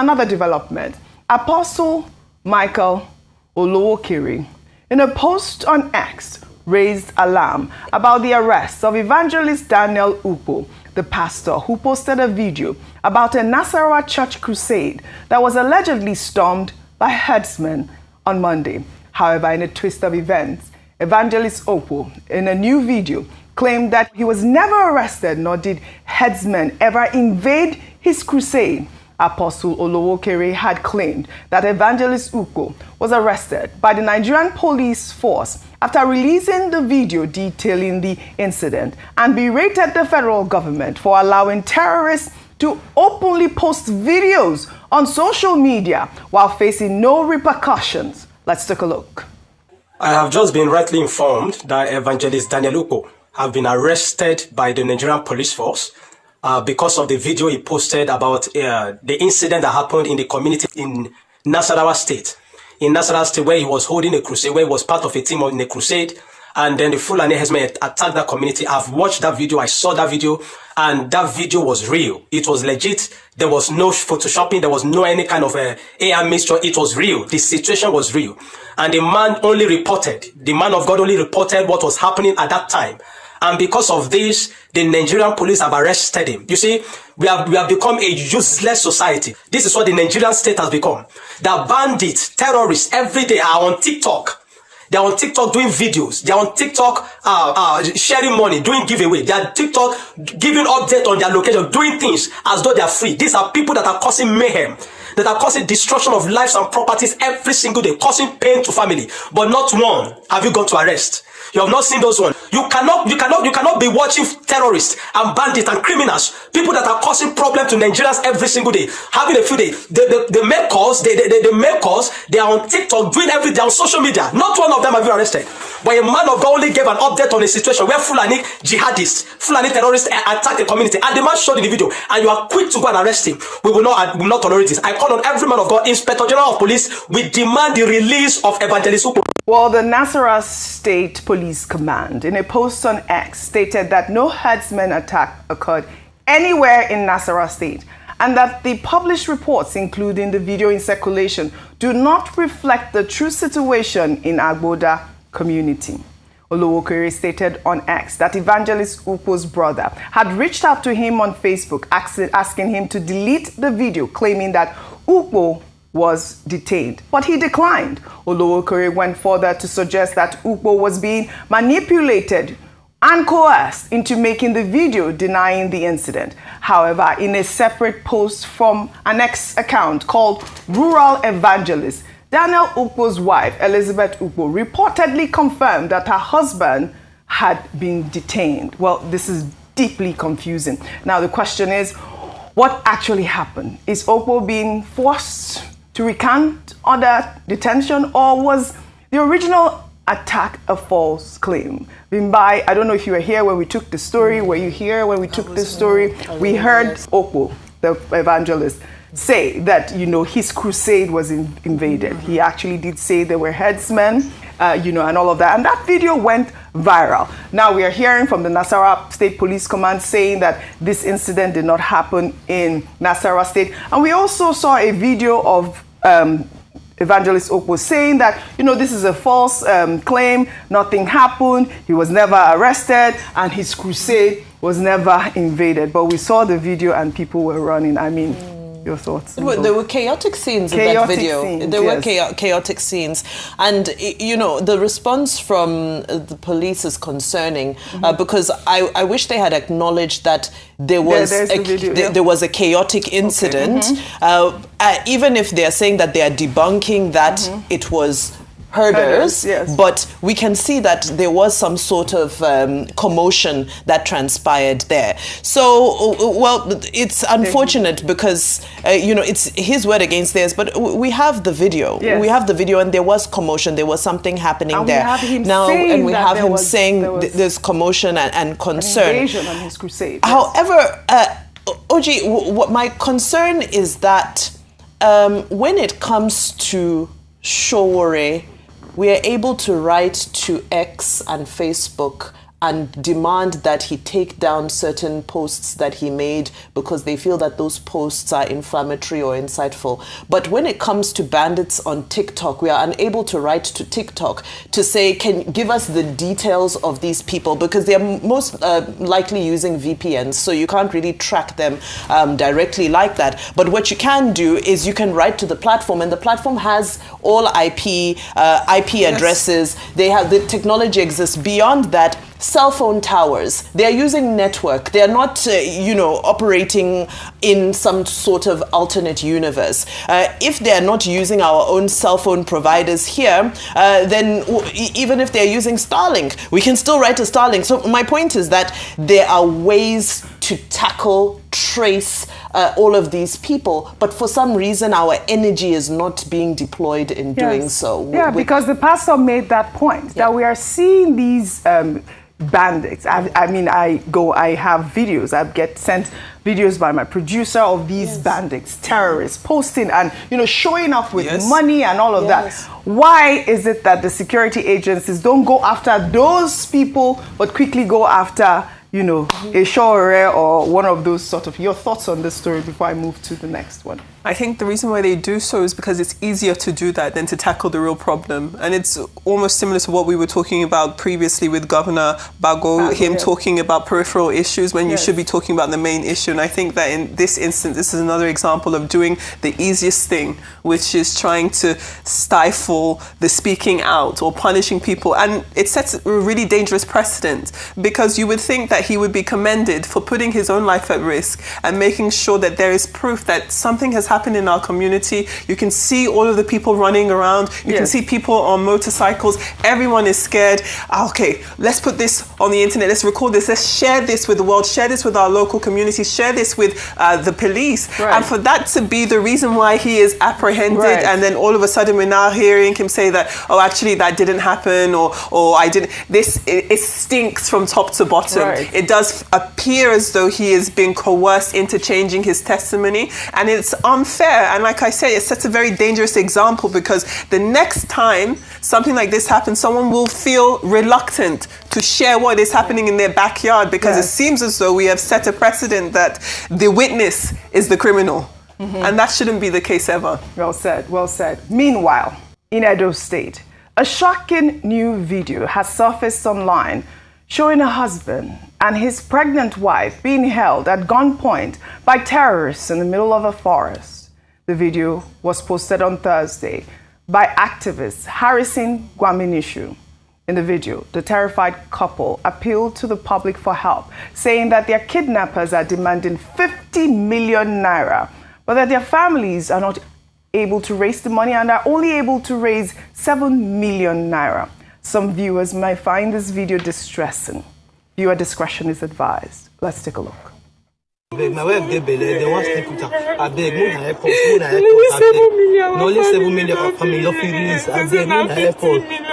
another development, Apostle Michael Olowokere, in a post on X, raised alarm about the arrest of evangelist Daniel Ukpo, the pastor who posted a video about a Nasarawa church crusade that was allegedly stormed by herdsmen on Monday. However, in a twist of events, evangelist Ukpo, in a new video, claimed that he was never arrested, nor did herdsmen ever invade his crusade. Apostle Olowokere had claimed that evangelist Ukpo was arrested by the Nigerian police force after releasing the video detailing the incident, and berated the federal government for allowing terrorists to openly post videos on social media while facing no repercussions. Let's take a look. I have just been rightly informed that evangelist Daniel Ukpo have been arrested by the Nigerian police force because of the video he posted about the incident that happened in the community in Nasarawa State. In Nasarawa State, where he was holding a crusade, where he was part of a team in a crusade, and then the Fulani herdsmen attacked that community. I've watched that video, I saw that video, and that video was real. It was legit. There was no photoshopping, there was no any kind of AI mixture. It was real. The situation was real. And the man only reported, the man of God only reported what was happening at that time. And because of this, the Nigerian police have arrested him. You see, we have become a useless society. This is what the Nigerian state has become. The bandits, terrorists, every day are on TikTok. They're on TikTok doing videos. They're on TikTok sharing money, doing giveaway. They're on TikTok giving update on their location, doing things as though they're free. These are people that are causing mayhem, that are causing destruction of lives and properties every single day, causing pain to family. But not one have you gone to arrest. You have not seen those ones. You cannot be watching terrorists and bandits and criminals, people that are causing problems to Nigerians every single day, having a few days. They make calls, they are on TikTok doing every day on social media. Not one of them have been arrested. But a man of God only gave an update on a situation where Fulani jihadists, Fulani terrorists attacked the community, and the man showed in the video, and you are quick to go and arrest him. We will not tolerate this. I call on every man of God, Inspector General of Police, we demand the release of Evangelist Ukpo. Well, the Nasarawa State Police Command, in a post on X, stated that no herdsmen attack occurred anywhere in Nasarawa State, and that the published reports, including the video in circulation, do not reflect the true situation in Agboda community. Olowokere stated on X that evangelist Ukpo's brother had reached out to him on Facebook asking him to delete the video, claiming that Ukpo was detained, but he declined. Olowokere went further to suggest that Ukpo was being manipulated and coerced into making the video denying the incident. However, in a separate post from an X account called Rural Evangelist, Daniel Ukpo's wife, Elizabeth Ukpo, reportedly confirmed that her husband had been detained. Well, this is deeply confusing. Now, the question is, what actually happened? Is Ukpo being forced to recant under detention, or was the original attack a false claim? Bimbai, I don't know if you were here when we took the story. Were you here when we took the story? We heard Ukpo, the evangelist, say that, you know, his crusade was invaded. He actually did say there were herdsmen, you know, and all of that. And that video went viral. Now we are hearing from the Nasarawa State Police Command saying that this incident did not happen in Nasarawa State. And we also saw a video of Evangelist Ukpo saying that, you know, this is a false claim, nothing happened, he was never arrested, and his crusade was never invaded. But we saw the video and people were running. I mean, your thoughts? There were chaotic scenes in that video. There were chaotic scenes. And, you know, the response from the police is concerning because I wish they had acknowledged that there was, there was a chaotic incident. Okay. Even if they're saying that they are debunking that it was herders, but we can see that there was some sort of commotion that transpired there. So, well, it's unfortunate because, you know, it's his word against theirs, but we have the video. We have the video, and there was commotion. There was something happening and there. We have him saying there's commotion and concern. Invasion on his crusade. However, Oji, what my concern is that when it comes to Showore, we are able to write to X and Facebook and demand that he take down certain posts that he made because they feel that those posts are inflammatory or insightful. But when it comes to bandits on TikTok, we are unable to write to TikTok to say, can give us the details of these people, because they are most likely using VPNs, so you can't really track them directly like that. But what you can do is you can write to the platform, and the platform has all IP addresses. They have, the technology exists. Beyond that, cell phone towers, they are using network. They are not, operating in some sort of alternate universe. If they are not using our own cell phone providers here, then even if they're using Starlink, we can still write to Starlink. So my point is that there are ways to tackle, trace all of these people, but for some reason our energy is not being deployed in doing so. Yeah, because the pastor made that point, that we are seeing these bandits. I have videos. I get sent videos by my producer of these bandits, terrorists, posting and showing up with money and all of that. Why is it that the security agencies don't go after those people, but quickly go after rr0r or one of those sort of? Your thoughts on this story before I move to the next one? I think the reason why they do so is because it's easier to do that than to tackle the real problem. And it's almost similar to what we were talking about previously with Governor Bago, him talking about peripheral issues when you should be talking about the main issue. And I think that in this instance, this is another example of doing the easiest thing, which is trying to stifle the speaking out or punishing people. And it sets a really dangerous precedent, because you would think that he would be commended for putting his own life at risk and making sure that there is proof that something has happened in our community. You can see all of the people running around. You can see people on motorcycles. Everyone is scared. Okay, let's put this on the internet. Let's record this. Let's share this with the world. Share this with our local community. Share this with the police. And for that to be the reason why he is apprehended, and then all of a sudden we're now hearing him say that, oh, actually that didn't happen, or I didn't. It stinks from top to bottom. It does appear as though he is being coerced into changing his testimony, and it's unfair. And like I say, it sets a very dangerous example, because the next time something like this happens, someone will feel reluctant to share what is happening in their backyard, because it seems as though we have set a precedent that the witness is the criminal. And that shouldn't be the case ever. Well said, well said. Meanwhile, in Edo State, a shocking new video has surfaced online showing a husband and his pregnant wife being held at gunpoint by terrorists in the middle of a forest. The video was posted on Thursday by activist Harrison Gwaminishu. In the video, the terrified couple appealed to the public for help, saying that their kidnappers are demanding 50 million naira, but that their families are not able to raise the money and are only able to raise 7 million naira. Some viewers might find this video distressing. Viewer discretion is advised. Let's take a look. My wife get belay, they want to put her. I beg, Mona airport, only 7 million of family of feelings. I beg,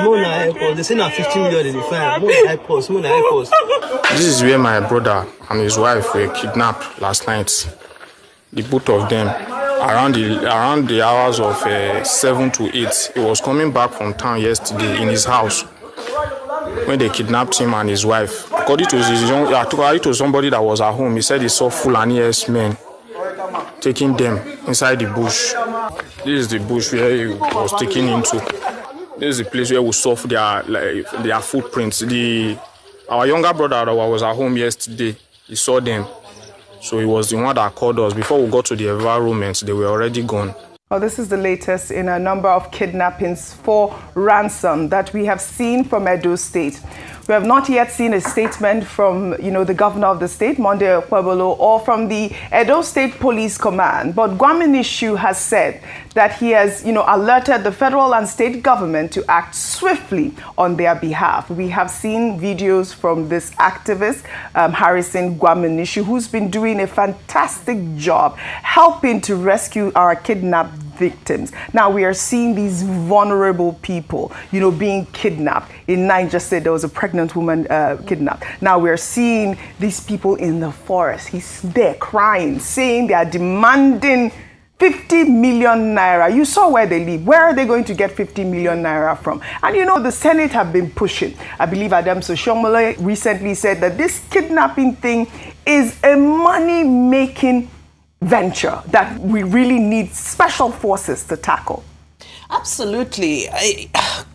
Mona airport. They say now 15 million in the fire. Mona airport. This is where my brother and his wife were kidnapped last night. The both of them, around the hours of 7 to 8. He was coming back from town yesterday in his house when they kidnapped him and his wife. According to somebody that was at home, he said he saw Fulani men taking them inside the bush. This is the bush where he was taken into. This is the place where we saw their footprints. Our younger brother that was at home yesterday, he saw them. So he was the one that called us. Before we got to the environment, they were already gone. Well, this is the latest in a number of kidnappings for ransom that we have seen from Edo State. We have not yet seen a statement from, the governor of the state, Monday Pueblo, or from the Edo State Police Command. But Gwaminishu has said that he has, alerted the federal and state government to act swiftly on their behalf. We have seen videos from this activist, Harrison Gwaminishu, who's been doing a fantastic job helping to rescue our kidnapped victims. Now we are seeing these vulnerable people, being kidnapped. In Niger State, there was a pregnant woman kidnapped. Now we're seeing these people in the forest. He's there crying, saying they are demanding 50 million naira. You saw where they live. Where are they going to get 50 million naira from? And you know, the Senate have been pushing. I believe Adam Soshomole recently said that this kidnapping thing is a money-making venture that we really need special forces to tackle. Absolutely.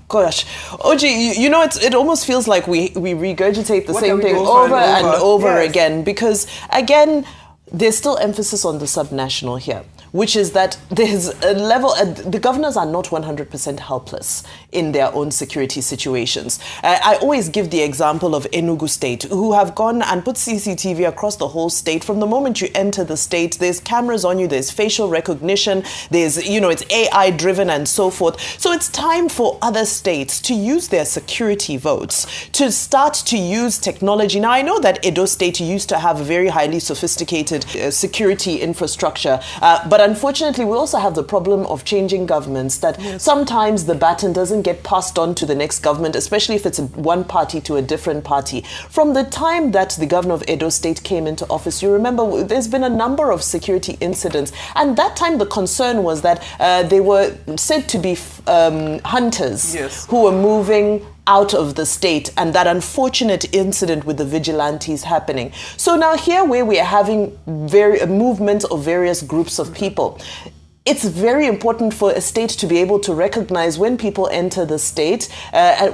Gosh, Oji, you know, it almost feels like we regurgitate the same thing over and over again, because, again, there's still emphasis on the subnational here, which is that there's a level, the governors are not 100% helpless in their own security situations. I always give the example of Enugu State, who have gone and put CCTV across the whole state. From the moment you enter the state, there's cameras on you, there's facial recognition, there's, you know, it's AI driven and so forth. So it's time for other states to use their security votes, to start to use technology. Now, I know that Edo State used to have a very highly sophisticated security infrastructure, but unfortunately, we also have the problem of changing governments, that sometimes the baton doesn't get passed on to the next government, especially if it's one party to a different party. From the time that the governor of Edo State came into office, you remember there's been a number of security incidents. And that time the concern was that they were said to be hunters who were moving out of the state, and that unfortunate incident with the vigilantes happening. So now here, where we are having movements of various groups of people, it's very important for a state to be able to recognize when people enter the state,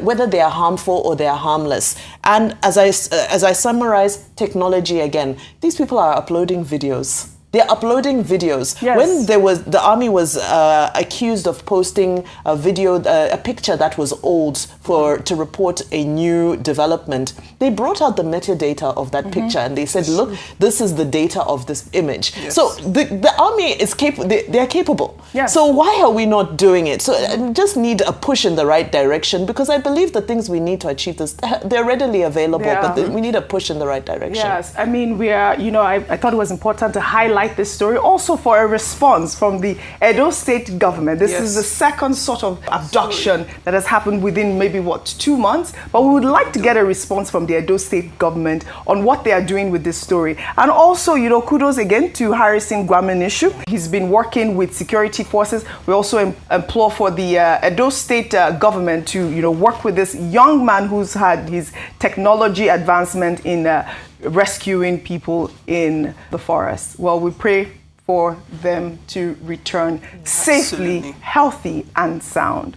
whether they are harmful or they are harmless. And as I summarize, technology again, these people are uploading videos. They're uploading videos. Yes. When the army was accused of posting a video, a picture that was old to report a new development, they brought out the metadata of that picture and they said, look, this is the data of this image. Yes. So the army is capable. They're capable. Yes. So why are we not doing it? So I just need a push in the right direction, because I believe the things we need to achieve this, they're readily available, but we need a push in the right direction. Yes, I mean, we are, you know, I thought it was important to highlight this story also for a response from the Edo State government. This is the second sort of abduction that has happened within maybe, 2 months? But we would like to get a response from the Edo State government on what they are doing with this story. And also, you know, kudos again to Harrison Gwaminishu. He's been working with security forces. We also implore for the Edo State government to, you know, work with this young man who's had his technology advancement in rescuing people in the forest. Well, we pray for them to return safely, healthy and sound.